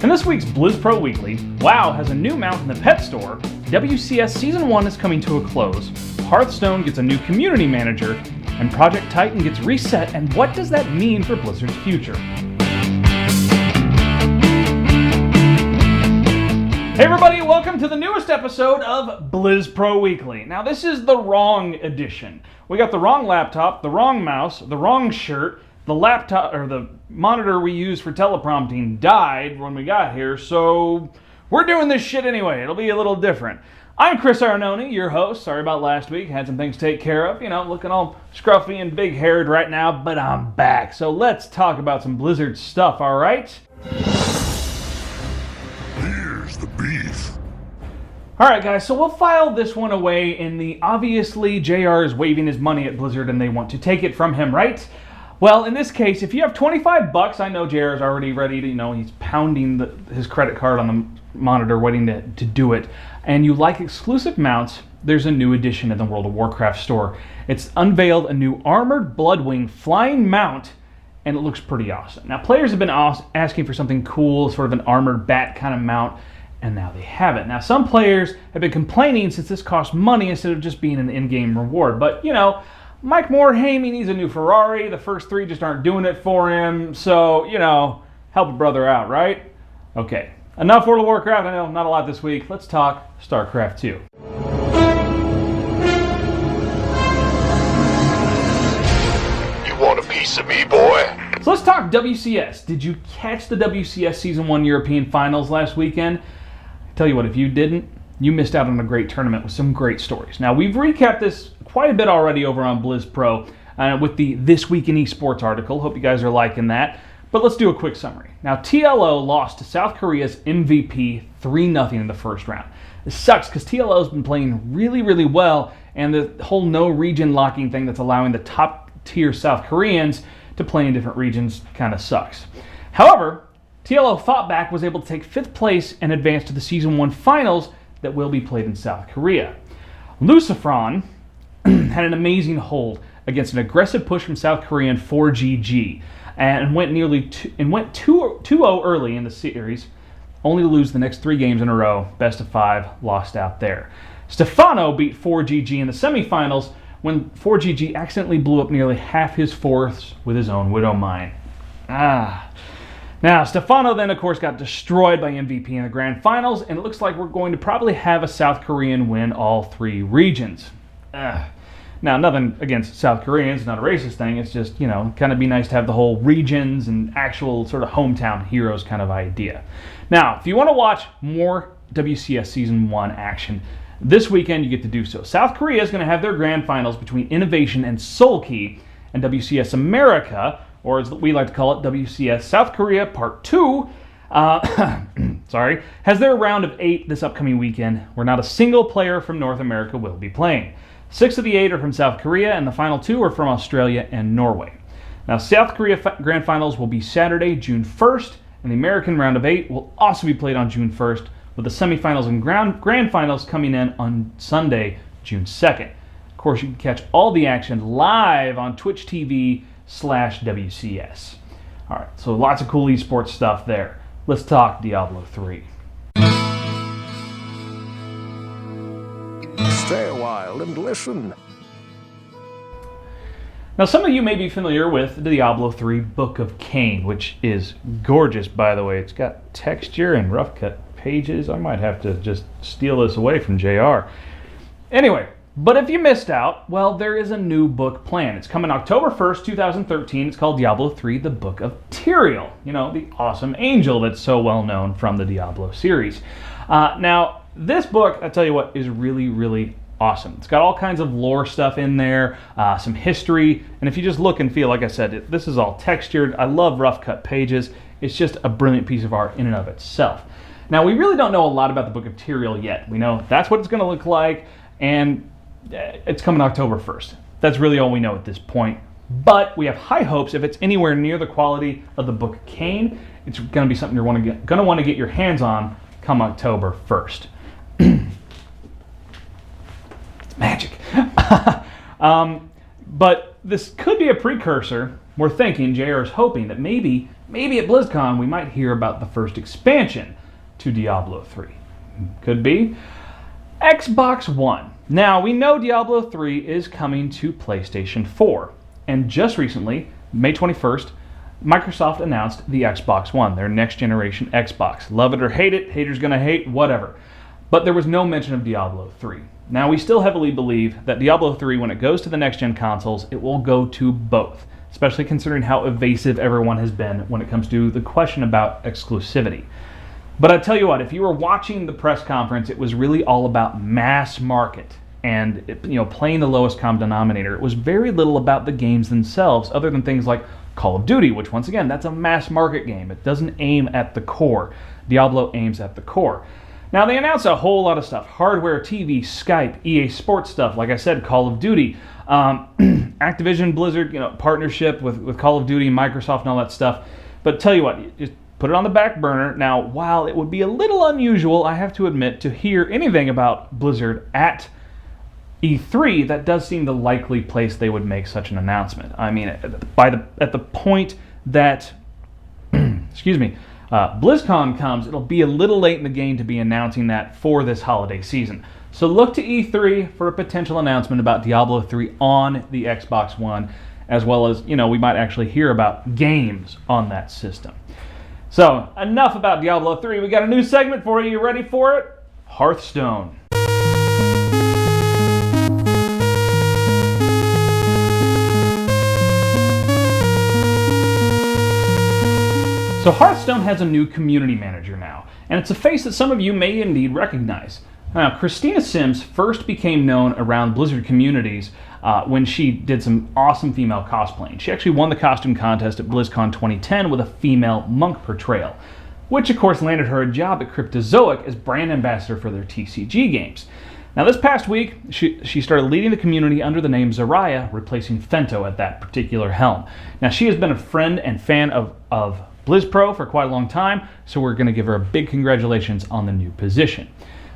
In this week's BlizzPro Weekly, WoW has a new mount in the pet store, WCS Season 1 is coming to a close, Hearthstone gets a new community manager, and Project Titan gets reset, and what does that mean for Blizzard's future? Hey everybody, welcome to the newest episode of BlizzPro Weekly. Now this is the wrong edition. We got the wrong laptop, the wrong mouse, the wrong shirt, the laptop, or the monitor we use for teleprompting died when we got here, so we're doing this shit anyway. It'll be a little different. I'm Chris Arnone, your host. Sorry about last week. Had some things to take care of. You know, looking all scruffy and big-haired right now, but I'm back. So let's talk about some Blizzard stuff, all right? Here's the beef. All right, guys, so we'll file this one away in the obviously JR is waving his money at Blizzard and they want to take it from him, right? Well, in this case, if you have 25 bucks, I know JR is already ready to, he's pounding his credit card on the monitor waiting to do it, and you like exclusive mounts, there's a new addition in the World of Warcraft store. It's unveiled a new armored Bloodwing flying mount, and it looks pretty awesome. Now, players have been asking for something cool, sort of an armored bat kind of mount, and now they have it. Now, some players have been complaining since this costs money instead of just being an in-game reward, but, Mike Moore, hey, he needs a new Ferrari. The first three just aren't doing it for him. So, help a brother out, right? Okay, enough World of Warcraft. I know, not a lot this week. Let's talk StarCraft 2. You want a piece of me, boy? So let's talk WCS. Did you catch the WCS Season 1 European Finals last weekend? Tell you what, if you didn't, you missed out on a great tournament with some great stories. Now, we've recapped this quite a bit already over on BlizzPro with the This Week in Esports article. Hope you guys are liking that. But let's do a quick summary. Now, TLO lost to South Korea's MVP 3-0 in the first round. This sucks because TLO has been playing really, really well, and the whole no region locking thing that's allowing the top-tier South Koreans to play in different regions kind of sucks. However, TLO fought back, was able to take 5th place and advance to the Season 1 finals that will be played in South Korea. Lucifron had an amazing hold against an aggressive push from South Korean 4GG and went 2-0 early in the series, only to lose the next 3 games in a row. Best of 5, lost out there. Stefano beat 4GG in the semifinals when 4GG accidentally blew up nearly half his forests with his own Widow Mine. Now, Stefano then, of course, got destroyed by MVP in the Grand Finals, and it looks like we're going to probably have a South Korean win all 3 regions. Now, nothing against South Koreans, not a racist thing, it's just, kind of be nice to have the whole regions and actual sort of hometown heroes kind of idea. Now, if you want to watch more WCS Season 1 action, this weekend you get to do so. South Korea is going to have their Grand Finals between Innovation and Seoulki, and WCS America, or as we like to call it, WCS South Korea Part 2, has their round of 8 this upcoming weekend, where not a single player from North America will be playing. 6 of the 8 are from South Korea, and the final 2 are from Australia and Norway. Now, South Korea Grand Finals will be Saturday, June 1st, and the American round of 8 will also be played on June 1st, with the semifinals and grand finals coming in on Sunday, June 2nd. Of course, you can catch all the action live on Twitch TV/WCS. All right, so lots of cool esports stuff there. Let's talk Diablo 3. Stay a while and listen. Now, some of you may be familiar with the Diablo 3 Book of Cain, which is gorgeous, by the way. It's got texture and rough cut pages. I might have to just steal this away from JR. Anyway, but if you missed out, well, there is a new book planned. It's coming October 1st, 2013. It's called Diablo 3, the Book of Tyrael. The awesome angel that's so well known from the Diablo series. Now, this book, I tell you what, is really, really awesome. It's got all kinds of lore stuff in there, some history, and if you just look and feel, like I said, this is all textured. I love rough cut pages. It's just a brilliant piece of art in and of itself. Now, we really don't know a lot about the Book of Tyrael yet. We know that's what it's going to look like, and it's coming October 1st. That's really all we know at this point. But we have high hopes. If it's anywhere near the quality of the Book of Cain, it's going to be something you're going to want to get your hands on come October 1st. It's magic. But this could be a precursor. We're thinking, JR is hoping, that maybe maybe at BlizzCon we might hear about the first expansion to Diablo 3. Could be. Xbox One. Now, we know Diablo 3 is coming to PlayStation 4. And just recently, May 21st, Microsoft announced the Xbox One, their next generation Xbox. Love it or hate it, haters gonna hate, whatever. But there was no mention of Diablo 3. Now, we still heavily believe that Diablo 3, when it goes to the next-gen consoles, it will go to both, especially considering how evasive everyone has been when it comes to the question about exclusivity. But I tell you what, if you were watching the press conference, it was really all about mass market and playing the lowest common denominator. It was very little about the games themselves, other than things like Call of Duty, which once again, that's a mass market game. It doesn't aim at the core. Diablo aims at the core. Now, they announced a whole lot of stuff. Hardware, TV, Skype, EA Sports stuff. Like I said, Call of Duty. Activision, Blizzard, partnership with Call of Duty, Microsoft, and all that stuff. But tell you what, just put it on the back burner. Now, while it would be a little unusual, I have to admit, to hear anything about Blizzard at E3, that does seem the likely place they would make such an announcement. I mean, at the point that, BlizzCon comes, it'll be a little late in the game to be announcing that for this holiday season. So look to E3 for a potential announcement about Diablo 3 on the Xbox One, as well as, we might actually hear about games on that system. So, enough about Diablo 3. We got a new segment for you. You ready for it? Hearthstone. So Hearthstone has a new community manager now, and it's a face that some of you may indeed recognize. Now, Christina Sims first became known around Blizzard communities when she did some awesome female cosplaying. She actually won the costume contest at BlizzCon 2010 with a female monk portrayal, which of course landed her a job at Cryptozoic as brand ambassador for their TCG games. Now, this past week, she started leading the community under the name Zaraya, replacing Fento at that particular helm. Now, she has been a friend and fan of BlizzPro for quite a long time, so we're going to give her a big congratulations on the new position.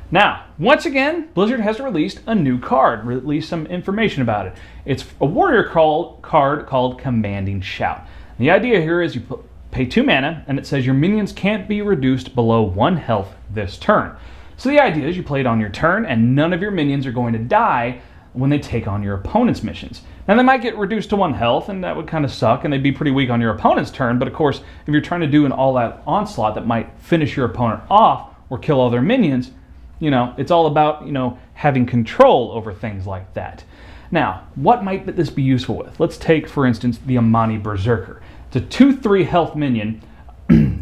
Now, once again, Blizzard has released a new card, released some information about it. It's a warrior card called Commanding Shout. The idea here is you pay 2 mana, and it says your minions can't be reduced below 1 health this turn. So the idea is you play it on your turn, and none of your minions are going to die when they take on your opponent's missions. Now, they might get reduced to 1 health, and that would kind of suck, and they'd be pretty weak on your opponent's turn, but of course, if you're trying to do an all-out onslaught that might finish your opponent off or kill all their minions, it's all about, having control over things like that. Now, what might this be useful with? Let's take, for instance, the Amani Berserker. It's a 2/3 health minion,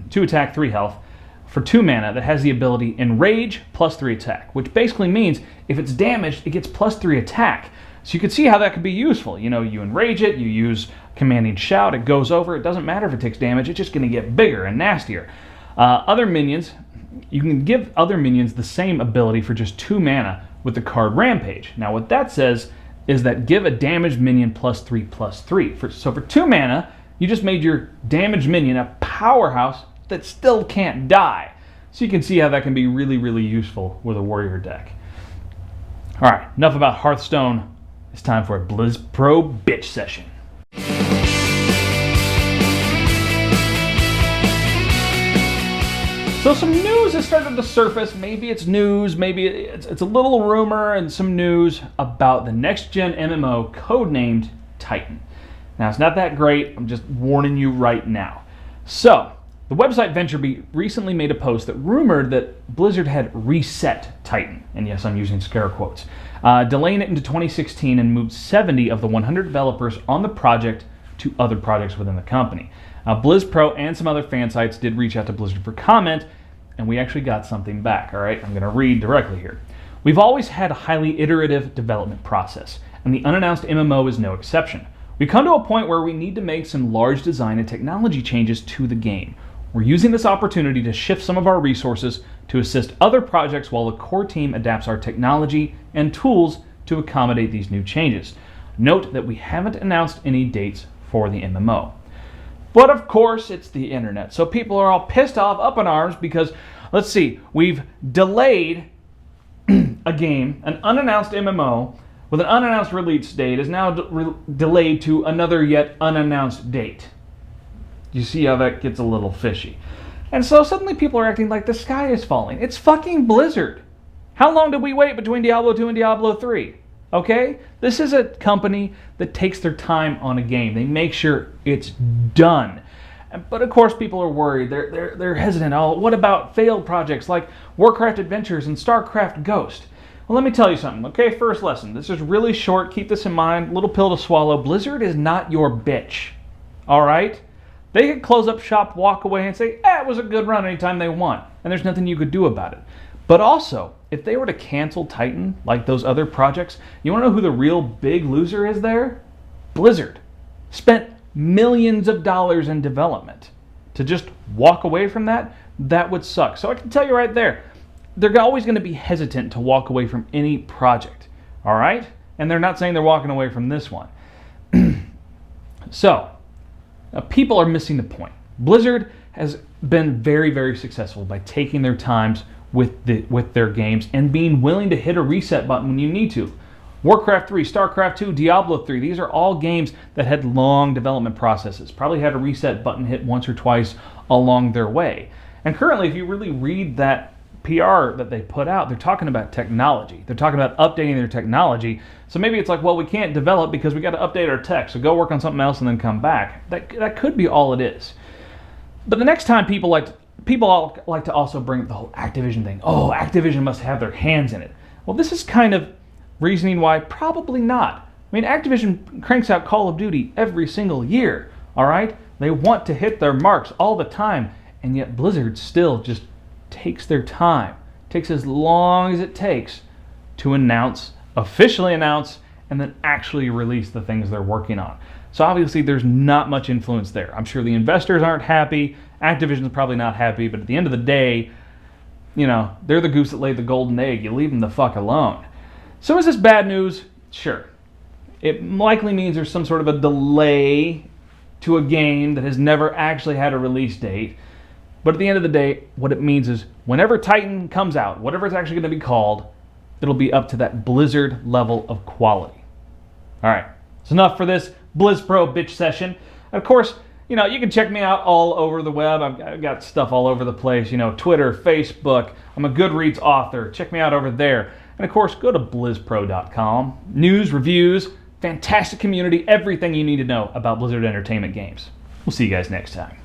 2 attack, 3 health, for 2 mana that has the ability Enrage plus 3 attack, which basically means if it's damaged, it gets plus 3 attack. So you can see how that could be useful. You enrage it, you use Commanding Shout, it goes over, it doesn't matter if it takes damage, it's just going to get bigger and nastier. Other minions, you can give other minions the same ability for just 2 mana with the card Rampage. Now what that says is that give a damaged minion +3/+3. So for 2 mana, you just made your damaged minion a powerhouse that still can't die. So you can see how that can be really, really useful with a warrior deck. Alright, enough about Hearthstone. It's time for a BlizzPro bitch session. So some news has started to surface. Maybe it's news, maybe it's a little rumor and some news about the next-gen MMO codenamed Titan. Now, it's not that great. I'm just warning you right now. So, the website VentureBeat recently made a post that rumored that Blizzard had reset Titan, and yes, I'm using scare quotes, delaying it into 2016 and moved 70 of the 100 developers on the project to other projects within the company. BlizzPro and some other fan sites did reach out to Blizzard for comment, and we actually got something back, all right? I'm going to read directly here. We've always had a highly iterative development process, and the unannounced MMO is no exception. We've come to a point where we need to make some large design and technology changes to the game. We're using this opportunity to shift some of our resources to assist other projects while the core team adapts our technology and tools to accommodate these new changes. Note that we haven't announced any dates for the MMO. But of course, it's the internet, so people are all pissed off, up in arms, because, let's see, we've delayed a game, an unannounced MMO, with an unannounced release date, is now delayed to another yet unannounced date. You see how that gets a little fishy. And so suddenly people are acting like the sky is falling. It's fucking Blizzard. How long did we wait between Diablo 2 and Diablo 3? Okay? This is a company that takes their time on a game. They make sure it's done. But of course people are worried. They're hesitant. Oh, what about failed projects like Warcraft Adventures and StarCraft Ghost? Well, let me tell you something. Okay, first lesson. This is really short. Keep this in mind. Little pill to swallow. Blizzard is not your bitch. All right? They could close up shop, walk away, and say, it was a good run anytime they want. And there's nothing you could do about it. But also, if they were to cancel Titan, like those other projects, you want to know who the real big loser is there? Blizzard. Spent millions of dollars in development. To just walk away from that, that would suck. So I can tell you right there, they're always going to be hesitant to walk away from any project. All right? And they're not saying they're walking away from this one. So, people are missing the point. Blizzard has been very, very successful by taking their times with their games and being willing to hit a reset button when you need to. Warcraft 3, StarCraft 2, Diablo 3, these are all games that had long development processes. Probably had a reset button hit once or twice along their way. And currently, if you really read that PR that they put out, they're talking about technology. They're talking about updating their technology. So maybe it's like, well, we can't develop because we got to update our tech. So go work on something else and then come back. That could be all it is. But the next time people like to also bring up the whole Activision thing. Oh, Activision must have their hands in it. Well, this is kind of reasoning why probably not. I mean, Activision cranks out Call of Duty every single year. All right, they want to hit their marks all the time, and yet Blizzard still just takes their time, takes as long as it takes to officially announce, and then actually release the things they're working on. So obviously there's not much influence there. I'm sure the investors aren't happy, Activision's probably not happy, but at the end of the day, they're the goose that laid the golden egg. You leave them the fuck alone. So is this bad news? Sure. It likely means there's some sort of a delay to a game that has never actually had a release date. But at the end of the day, what it means is whenever Titan comes out, whatever it's actually going to be called, it'll be up to that Blizzard level of quality. All right, that's enough for this BlizzPro bitch session. And of course, you can check me out all over the web. I've got stuff all over the place, Twitter, Facebook. I'm a Goodreads author. Check me out over there. And of course, go to BlizzPro.com. News, reviews, fantastic community, everything you need to know about Blizzard Entertainment games. We'll see you guys next time.